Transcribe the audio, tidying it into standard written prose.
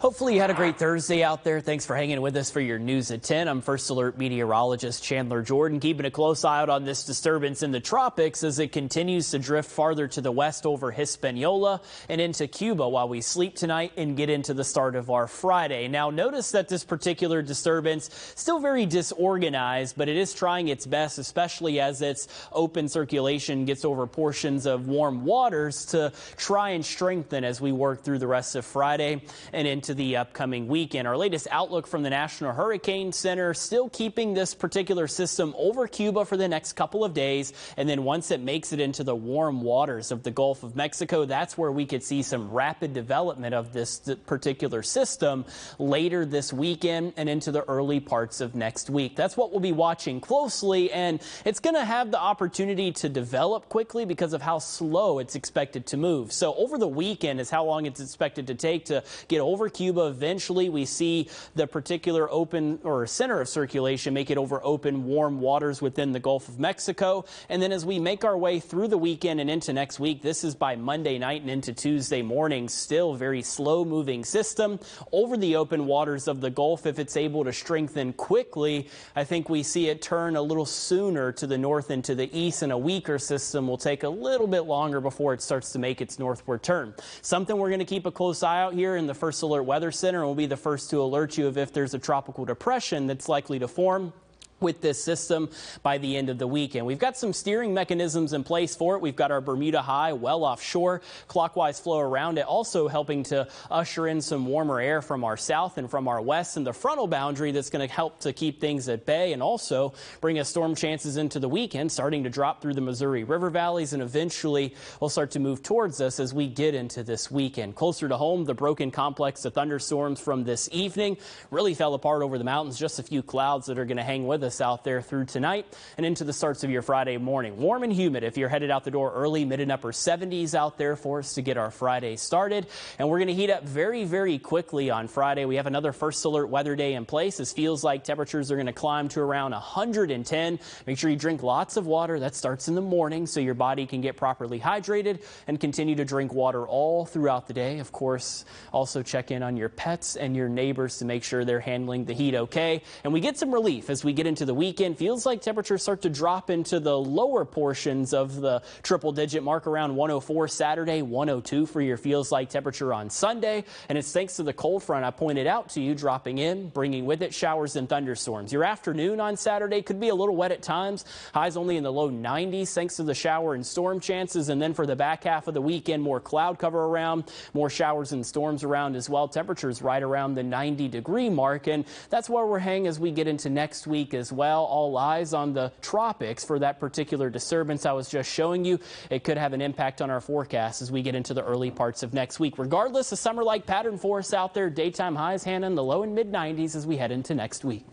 Hopefully you had a great Thursday out there. Thanks for hanging with us for your news at 10. I'm First Alert meteorologist Chandler Jordan, keeping a close eye out on this disturbance in the tropics as it continues to drift farther to the west over Hispaniola and into Cuba while we sleep tonight and get into the start of our Friday. Now notice that this particular disturbance still very disorganized, but it is trying its best, especially as its open circulation gets over portions of warm waters, to try and strengthen as we work through the rest of Friday and into the upcoming weekend. Our latest outlook from the National Hurricane Center still keeping this particular system over Cuba for the next couple of days, and then once it makes it into the warm waters of the Gulf of Mexico, that's where we could see some rapid development of this particular system later this weekend and into the early parts of next week. That's what we'll be watching closely, and it's going to have the opportunity to develop quickly because of how slow it's expected to move. So over the weekend is how long it's expected to take to get over Cuba. Eventually we see the particular open or center of circulation make it over open warm waters within the Gulf of Mexico, and then as we make our way through the weekend and into next week, this is by Monday night and into Tuesday morning, still very slow moving system over the open waters of the Gulf. If it's able to strengthen quickly, I think we see it turn a little sooner to the north and to the east, and a weaker system will take a little bit longer before it starts to make its northward turn. Something we're going to keep a close eye out here in the First Alert Weather Center, and we'll be the first to alert you of if there's a tropical depression that's likely to form with this system by the end of the weekend. We've got some steering mechanisms in place for it. We've got our Bermuda High well offshore, clockwise flow around it, also helping to usher in some warmer air from our south and from our west, and the frontal boundary that's going to help to keep things at bay and also bring us storm chances into the weekend, starting to drop through the Missouri River valleys, and eventually will start to move towards us as we get into this weekend. Closer to home, the broken complex of thunderstorms from this evening really fell apart over the mountains. Just a few clouds that are going to hang with us out there through tonight and into the starts of your Friday morning. Warm and humid if you're headed out the door early, mid and upper 70s out there for us to get our Friday started. And we're going to heat up very, very quickly on Friday. We have another First Alert weather day in place. This feels like temperatures are going to climb to around 110. Make sure you drink lots of water. That starts in the morning so your body can get properly hydrated, and continue to drink water all throughout the day. Of course, also check in on your pets and your neighbors to make sure they're handling the heat okay. And we get some relief as we get into the weekend. Feels like temperatures start to drop into the lower portions of the triple-digit mark, around 104 Saturday, 102 for your feels like temperature on Sunday. And it's thanks to the cold front I pointed out to you dropping in, bringing with it showers and thunderstorms. Your afternoon on Saturday could be a little wet at times. Highs only in the low 90s thanks to the shower and storm chances. And then for the back half of the weekend, more cloud cover around, more showers and storms around as well. Temperatures right around the 90-degree mark. And that's where we're hanging as we get into next week as well. All eyes on the tropics for that particular disturbance I was just showing you. It could have an impact on our forecast as we get into the early parts of next week. Regardless, a summer-like pattern for us out there. Daytime highs, Hannah, in the low and mid 90s as we head into next week.